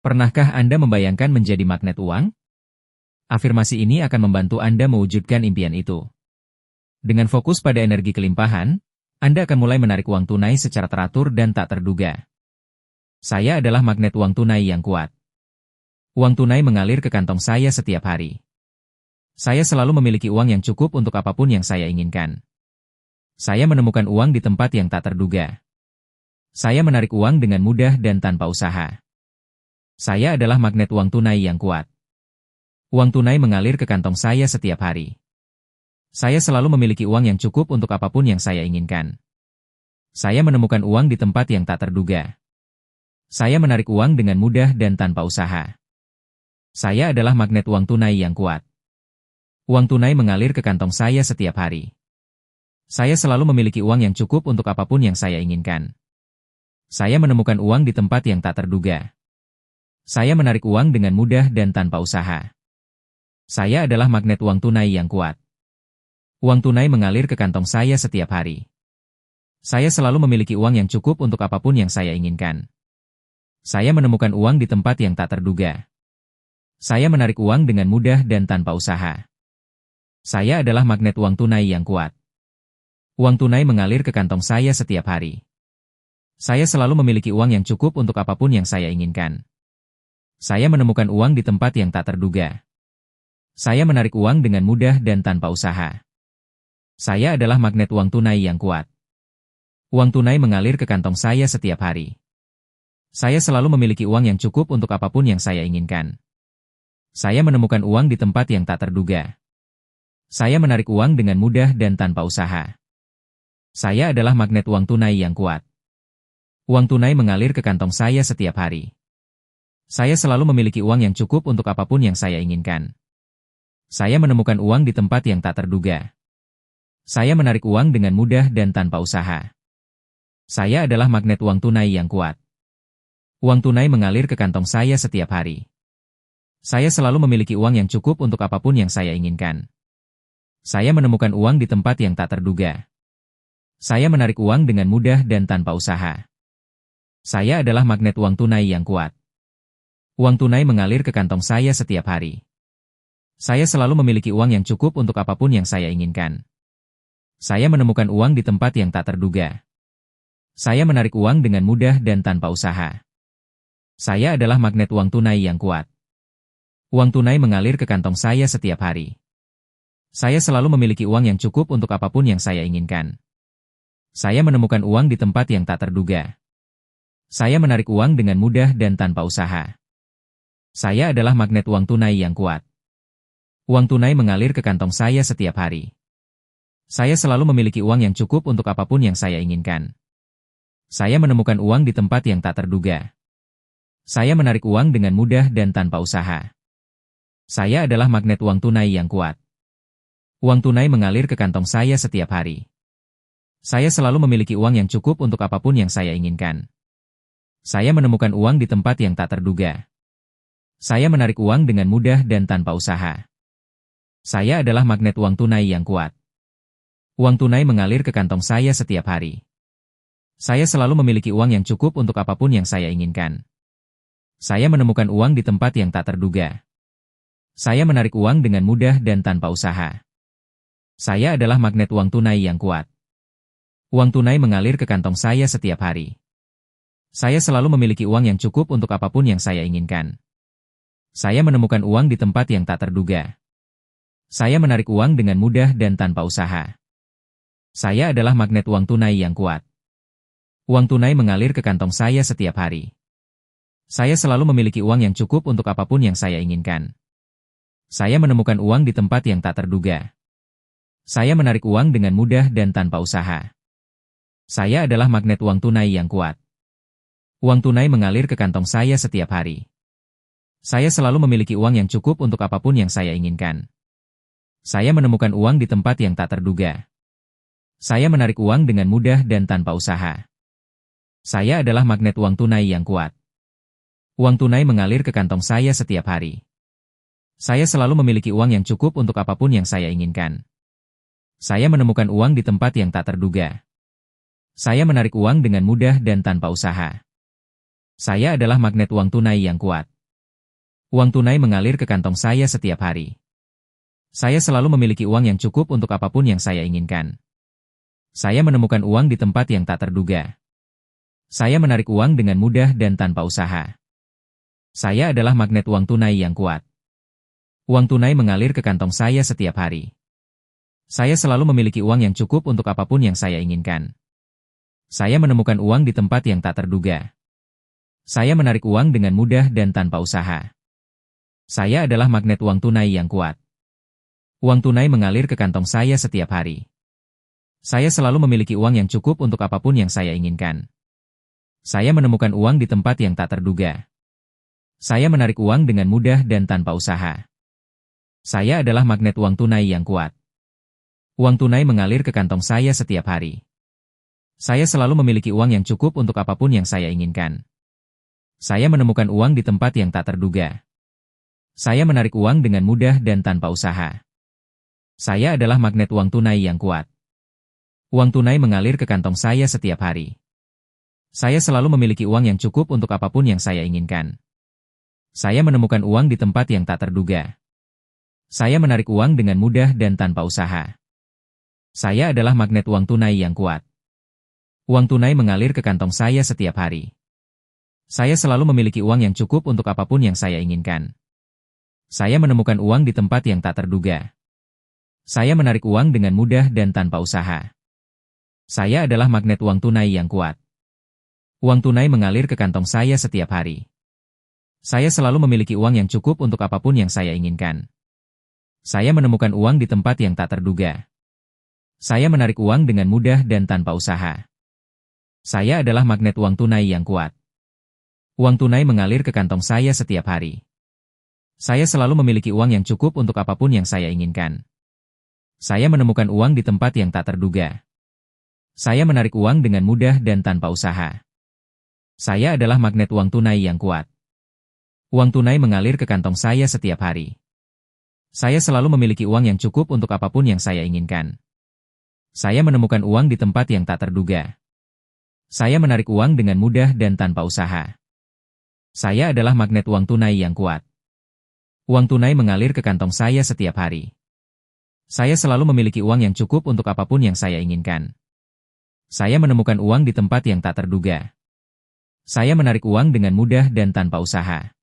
Pernahkah Anda membayangkan menjadi magnet uang? Afirmasi ini akan membantu Anda mewujudkan impian itu. Dengan fokus pada energi kelimpahan, Anda akan mulai menarik uang tunai secara teratur dan tak terduga. Saya adalah magnet uang tunai yang kuat. Uang tunai mengalir ke kantong saya setiap hari. Saya selalu memiliki uang yang cukup untuk apapun yang saya inginkan. Saya menemukan uang di tempat yang tak terduga. Saya menarik uang dengan mudah dan tanpa usaha. Saya adalah magnet uang tunai yang kuat. Uang tunai mengalir ke kantong saya setiap hari. Saya selalu memiliki uang yang cukup untuk apapun yang saya inginkan. Saya menemukan uang di tempat yang tak terduga. Saya menarik uang dengan mudah dan tanpa usaha. Saya adalah magnet uang tunai yang kuat. Uang tunai mengalir ke kantong saya setiap hari. Saya selalu memiliki uang yang cukup untuk apapun yang saya inginkan. Saya menemukan uang di tempat yang tak terduga. Saya menarik uang dengan mudah dan tanpa usaha. Saya adalah magnet uang tunai yang kuat. Uang tunai mengalir ke kantong saya setiap hari. Saya selalu memiliki uang yang cukup untuk apapun yang saya inginkan. Saya menemukan uang di tempat yang tak terduga. Saya menarik uang dengan mudah dan tanpa usaha. Saya adalah magnet uang tunai yang kuat. Uang tunai mengalir ke kantong saya setiap hari. Saya selalu memiliki uang yang cukup untuk apapun yang saya inginkan. Saya menemukan uang di tempat yang tak terduga. Saya menarik uang dengan mudah dan tanpa usaha. Saya adalah magnet uang tunai yang kuat. Uang tunai mengalir ke kantong saya setiap hari. Saya selalu memiliki uang yang cukup untuk apapun yang saya inginkan. Saya menemukan uang di tempat yang tak terduga. Saya menarik uang dengan mudah dan tanpa usaha. Saya adalah magnet uang tunai yang kuat. Uang tunai mengalir ke kantong saya setiap hari. Saya selalu memiliki uang yang cukup untuk apapun yang saya inginkan. Saya menemukan uang di tempat yang tak terduga. Saya menarik uang dengan mudah dan tanpa usaha. Saya adalah magnet uang tunai yang kuat. Uang tunai mengalir ke kantong saya setiap hari. Saya selalu memiliki uang yang cukup untuk apapun yang saya inginkan. Saya menemukan uang di tempat yang tak terduga. Saya menarik uang dengan mudah dan tanpa usaha. Saya adalah magnet uang tunai yang kuat. Uang tunai mengalir ke kantong saya setiap hari. Saya selalu memiliki uang yang cukup untuk apapun yang saya inginkan. Saya menemukan uang di tempat yang tak terduga. Saya menarik uang dengan mudah dan tanpa usaha. Saya adalah magnet uang tunai yang kuat. Uang tunai mengalir ke kantong saya setiap hari. Saya selalu memiliki uang yang cukup untuk apapun yang saya inginkan. Saya menemukan uang di tempat yang tak terduga. Saya menarik uang dengan mudah dan tanpa usaha. Saya adalah magnet uang tunai yang kuat. Uang tunai mengalir ke kantong saya setiap hari. Saya selalu memiliki uang yang cukup untuk apapun yang saya inginkan. Saya menemukan uang di tempat yang tak terduga. Saya menarik uang dengan mudah dan tanpa usaha. Saya adalah magnet uang tunai yang kuat. Uang tunai mengalir ke kantong saya setiap hari. Saya selalu memiliki uang yang cukup untuk apapun yang saya inginkan. Saya menemukan uang di tempat yang tak terduga. Saya menarik uang dengan mudah dan tanpa usaha. Saya adalah magnet uang tunai yang kuat. Uang tunai mengalir ke kantong saya setiap hari. Saya selalu memiliki uang yang cukup untuk apapun yang saya inginkan. Saya menemukan uang di tempat yang tak terduga. Saya menarik uang dengan mudah dan tanpa usaha. Saya adalah magnet uang tunai yang kuat. Uang tunai mengalir ke kantong saya setiap hari. Saya selalu memiliki uang yang cukup untuk apapun yang saya inginkan. Saya menemukan uang di tempat yang tak terduga. Saya menarik uang dengan mudah dan tanpa usaha. Saya adalah magnet uang tunai yang kuat. Uang tunai mengalir ke kantong saya setiap hari. Saya selalu memiliki uang yang cukup untuk apapun yang saya inginkan. Saya menemukan uang di tempat yang tak terduga. Saya menarik uang dengan mudah dan tanpa usaha. Saya adalah magnet uang tunai yang kuat. Uang tunai mengalir ke kantong saya setiap hari. Saya selalu memiliki uang yang cukup untuk apapun yang saya inginkan. Saya menemukan uang di tempat yang tak terduga. Saya menarik uang dengan mudah dan tanpa usaha. Saya adalah magnet uang tunai yang kuat. Uang tunai mengalir ke kantong saya setiap hari. Saya selalu memiliki uang yang cukup untuk apapun yang saya inginkan. Saya menemukan uang di tempat yang tak terduga. Saya menarik uang dengan mudah dan tanpa usaha. Saya adalah magnet uang tunai yang kuat. Uang tunai mengalir ke kantong saya setiap hari. Saya selalu memiliki uang yang cukup untuk apapun yang saya inginkan. Saya menemukan uang di tempat yang tak terduga. Saya menarik uang dengan mudah dan tanpa usaha. Saya adalah magnet uang tunai yang kuat. Uang tunai mengalir ke kantong saya setiap hari. Saya selalu memiliki uang yang cukup untuk apapun yang saya inginkan. Saya menemukan uang di tempat yang tak terduga. Saya menarik uang dengan mudah dan tanpa usaha. Saya adalah magnet uang tunai yang kuat. Uang tunai mengalir ke kantong saya setiap hari. Saya selalu memiliki uang yang cukup untuk apapun yang saya inginkan. Saya menemukan uang di tempat yang tak terduga. Saya menarik uang dengan mudah dan tanpa usaha. Saya adalah magnet uang tunai yang kuat. Uang tunai mengalir ke kantong saya setiap hari. Saya selalu memiliki uang yang cukup untuk apapun yang saya inginkan. Saya menemukan uang di tempat yang tak terduga. Saya menarik uang dengan mudah dan tanpa usaha. Saya adalah magnet uang tunai yang kuat. Uang tunai mengalir ke kantong saya setiap hari. Saya selalu memiliki uang yang cukup untuk apapun yang saya inginkan. Saya menemukan uang di tempat yang tak terduga. Saya menarik uang dengan mudah dan tanpa usaha. Saya adalah magnet uang tunai yang kuat. Uang tunai mengalir ke kantong saya setiap hari. Saya selalu memiliki uang yang cukup untuk apapun yang saya inginkan. Saya menemukan uang di tempat yang tak terduga. Saya menarik uang dengan mudah dan tanpa usaha. Saya adalah magnet uang tunai yang kuat. Uang tunai mengalir ke kantong saya setiap hari. Saya selalu memiliki uang yang cukup untuk apapun yang saya inginkan. Saya menemukan uang di tempat yang tak terduga. Saya menarik uang dengan mudah dan tanpa usaha. Saya adalah magnet uang tunai yang kuat. Uang tunai mengalir ke kantong saya setiap hari. Saya selalu memiliki uang yang cukup untuk apapun yang saya inginkan. Saya menemukan uang di tempat yang tak terduga. Saya menarik uang dengan mudah dan tanpa usaha. Saya adalah magnet uang tunai yang kuat. Uang tunai mengalir ke kantong saya setiap hari. Saya selalu memiliki uang yang cukup untuk apapun yang saya inginkan. Saya menemukan uang di tempat yang tak terduga. Saya menarik uang dengan mudah dan tanpa usaha. Saya adalah magnet uang tunai yang kuat. Uang tunai mengalir ke kantong saya setiap hari. Saya selalu memiliki uang yang cukup untuk apapun yang saya inginkan. Saya menemukan uang di tempat yang tak terduga. Saya menarik uang dengan mudah dan tanpa usaha.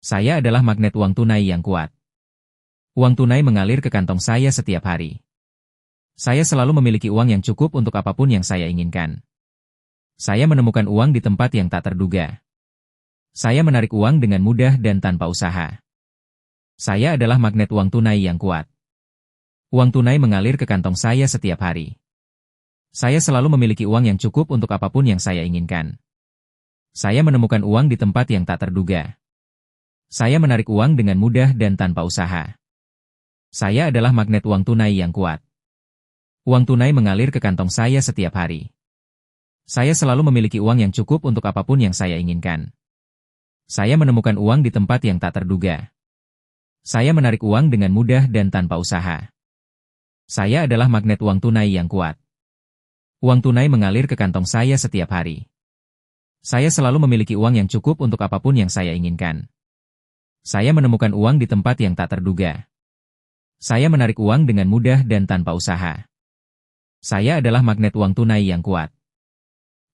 Saya adalah magnet uang tunai yang kuat. Uang tunai mengalir ke kantong saya setiap hari. Saya selalu memiliki uang yang cukup untuk apapun yang saya inginkan. Saya menemukan uang di tempat yang tak terduga. Saya menarik uang dengan mudah dan tanpa usaha. Saya adalah magnet uang tunai yang kuat. Uang tunai mengalir ke kantong saya setiap hari. Saya selalu memiliki uang yang cukup untuk apapun yang saya inginkan. Saya menemukan uang di tempat yang tak terduga. Saya menarik uang dengan mudah dan tanpa usaha. Saya adalah magnet uang tunai yang kuat. Uang tunai mengalir ke kantong saya setiap hari. Saya selalu memiliki uang yang cukup untuk apapun yang saya inginkan. Saya menemukan uang di tempat yang tak terduga. Saya menarik uang dengan mudah dan tanpa usaha. Saya adalah magnet uang tunai yang kuat. Uang tunai mengalir ke kantong saya setiap hari. Saya selalu memiliki uang yang cukup untuk apapun yang saya inginkan. Saya menemukan uang di tempat yang tak terduga. Saya menarik uang dengan mudah dan tanpa usaha. Saya adalah magnet uang tunai yang kuat.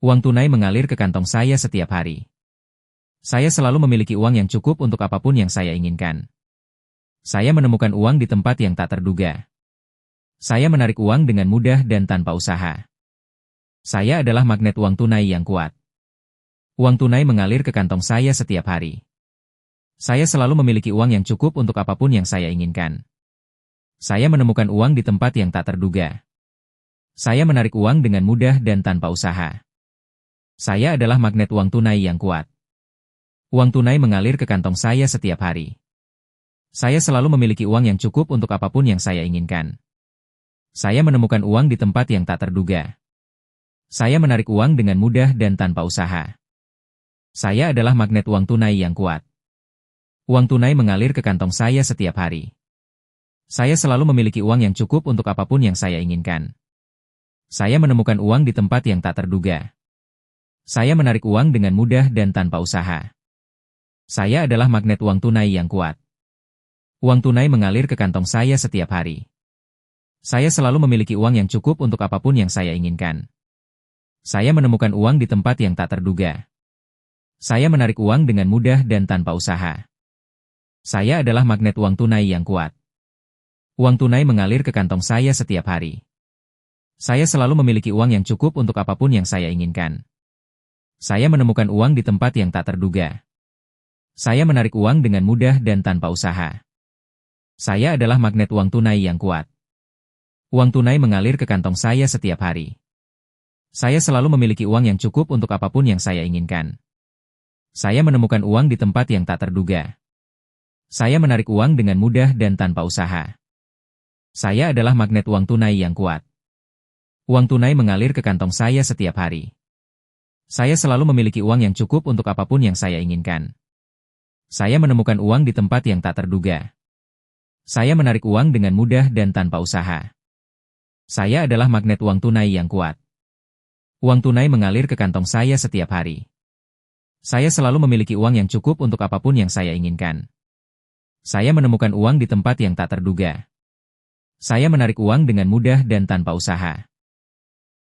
Uang tunai mengalir ke kantong saya setiap hari. Saya selalu memiliki uang yang cukup untuk apapun yang saya inginkan. Saya menemukan uang di tempat yang tak terduga. Saya menarik uang dengan mudah dan tanpa usaha. Saya adalah magnet uang tunai yang kuat. Uang tunai mengalir ke kantong saya setiap hari. Saya selalu memiliki uang yang cukup untuk apapun yang saya inginkan. Saya menemukan uang di tempat yang tak terduga. Saya menarik uang dengan mudah dan tanpa usaha. Saya adalah magnet uang tunai yang kuat. Uang tunai mengalir ke kantong saya setiap hari. Saya selalu memiliki uang yang cukup untuk apapun yang saya inginkan. Saya menemukan uang di tempat yang tak terduga. Saya menarik uang dengan mudah dan tanpa usaha. Saya adalah magnet uang tunai yang kuat. Uang tunai mengalir ke kantong saya setiap hari. Saya selalu memiliki uang yang cukup untuk apapun yang saya inginkan. Saya menemukan uang di tempat yang tak terduga. Saya menarik uang dengan mudah dan tanpa usaha. Saya adalah magnet uang tunai yang kuat. Uang tunai mengalir ke kantong saya setiap hari. Saya selalu memiliki uang yang cukup untuk apapun yang saya inginkan. Saya menemukan uang di tempat yang tak terduga. Saya menarik uang dengan mudah dan tanpa usaha. Saya adalah magnet uang tunai yang kuat. Uang tunai mengalir ke kantong saya setiap hari. Saya selalu memiliki uang yang cukup untuk apapun yang saya inginkan. Saya menemukan uang di tempat yang tak terduga. Saya menarik uang dengan mudah dan tanpa usaha. Saya adalah magnet uang tunai yang kuat. Uang tunai mengalir ke kantong saya setiap hari. Saya selalu memiliki uang yang cukup untuk apapun yang saya inginkan. Saya menemukan uang di tempat yang tak terduga. Saya menarik uang dengan mudah dan tanpa usaha. Saya adalah magnet uang tunai yang kuat. Uang tunai mengalir ke kantong saya setiap hari. Saya selalu memiliki uang yang cukup untuk apapun yang saya inginkan. Saya menemukan uang di tempat yang tak terduga. Saya menarik uang dengan mudah dan tanpa usaha. Saya adalah magnet uang tunai yang kuat. Uang tunai mengalir ke kantong saya setiap hari. Saya selalu memiliki uang yang cukup untuk apapun yang saya inginkan. Saya menemukan uang di tempat yang tak terduga. Saya menarik uang dengan mudah dan tanpa usaha.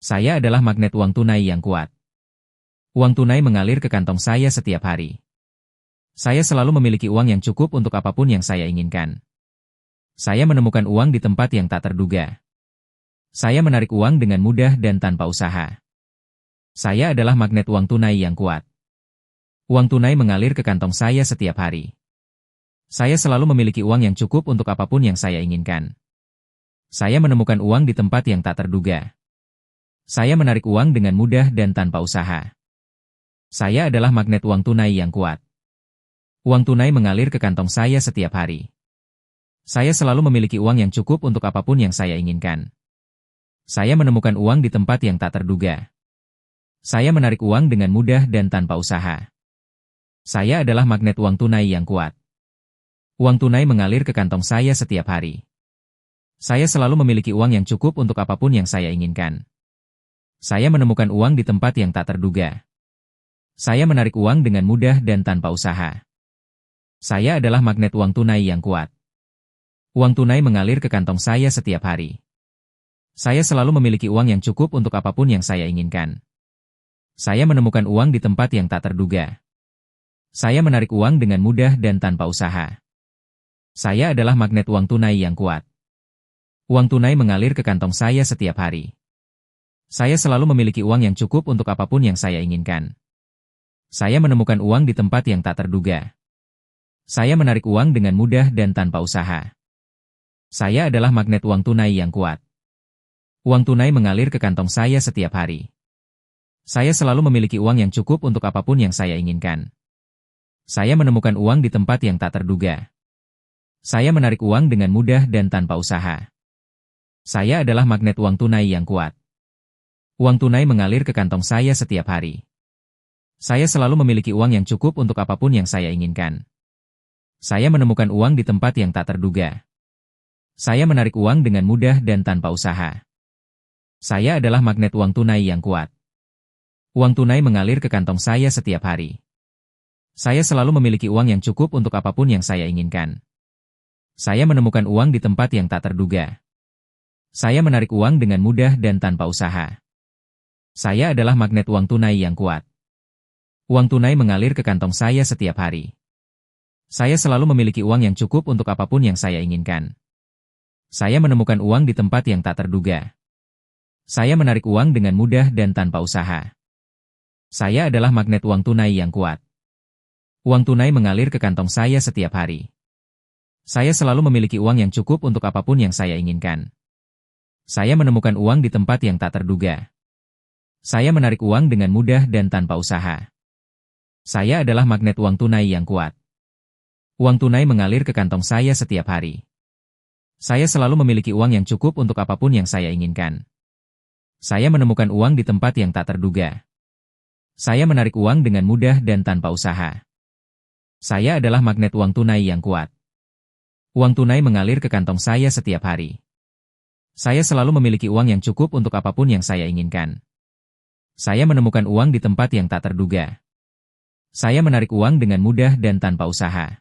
Saya adalah magnet uang tunai yang kuat. Uang tunai mengalir ke kantong saya setiap hari. Saya selalu memiliki uang yang cukup untuk apapun yang saya inginkan. Saya menemukan uang di tempat yang tak terduga. Saya menarik uang dengan mudah dan tanpa usaha. Saya adalah magnet uang tunai yang kuat. Uang tunai mengalir ke kantong saya setiap hari. Saya selalu memiliki uang yang cukup untuk apapun yang saya inginkan. Saya menemukan uang di tempat yang tak terduga. Saya menarik uang dengan mudah dan tanpa usaha. Saya adalah magnet uang tunai yang kuat. Uang tunai mengalir ke kantong saya setiap hari. Saya selalu memiliki uang yang cukup untuk apapun yang saya inginkan. Saya menemukan uang di tempat yang tak terduga. Saya menarik uang dengan mudah dan tanpa usaha. Saya adalah magnet uang tunai yang kuat. Uang tunai mengalir ke kantong saya setiap hari. Saya selalu memiliki uang yang cukup untuk apapun yang saya inginkan. Saya menemukan uang di tempat yang tak terduga. Saya menarik uang dengan mudah dan tanpa usaha. Saya adalah magnet uang tunai yang kuat. Uang tunai mengalir ke kantong saya setiap hari. Saya selalu memiliki uang yang cukup untuk apapun yang saya inginkan. Saya menemukan uang di tempat yang tak terduga. Saya menarik uang dengan mudah dan tanpa usaha. Saya adalah magnet uang tunai yang kuat. Uang tunai mengalir ke kantong saya setiap hari. Saya selalu memiliki uang yang cukup untuk apapun yang saya inginkan. Saya menemukan uang di tempat yang tak terduga. Saya menarik uang dengan mudah dan tanpa usaha. Saya adalah magnet uang tunai yang kuat. Uang tunai mengalir ke kantong saya setiap hari. Saya selalu memiliki uang yang cukup untuk apapun yang saya inginkan. Saya menemukan uang di tempat yang tak terduga. Saya menarik uang dengan mudah dan tanpa usaha. Saya adalah magnet uang tunai yang kuat. Uang tunai mengalir ke kantong saya setiap hari. Saya selalu memiliki uang yang cukup untuk apapun yang saya inginkan. Saya menemukan uang di tempat yang tak terduga. Saya menarik uang dengan mudah dan tanpa usaha. Saya adalah magnet uang tunai yang kuat. Uang tunai mengalir ke kantong saya setiap hari. Saya selalu memiliki uang yang cukup untuk apapun yang saya inginkan. Saya menemukan uang di tempat yang tak terduga. Saya menarik uang dengan mudah dan tanpa usaha. Saya adalah magnet uang tunai yang kuat. Uang tunai mengalir ke kantong saya setiap hari. Saya selalu memiliki uang yang cukup untuk apapun yang saya inginkan. Saya menemukan uang di tempat yang tak terduga. Saya menarik uang dengan mudah dan tanpa usaha. Saya adalah magnet uang tunai yang kuat. Uang tunai mengalir ke kantong saya setiap hari. Saya selalu memiliki uang yang cukup untuk apapun yang saya inginkan. Saya menemukan uang di tempat yang tak terduga. Saya menarik uang dengan mudah dan tanpa usaha. Saya adalah magnet uang tunai yang kuat. Uang tunai mengalir ke kantong saya setiap hari. Saya selalu memiliki uang yang cukup untuk apapun yang saya inginkan. Saya menemukan uang di tempat yang tak terduga. Saya menarik uang dengan mudah dan tanpa usaha. Saya adalah magnet uang tunai yang kuat. Uang tunai mengalir ke kantong saya setiap hari. Saya selalu memiliki uang yang cukup untuk apapun yang saya inginkan. Saya menemukan uang di tempat yang tak terduga. Saya menarik uang dengan mudah dan tanpa usaha.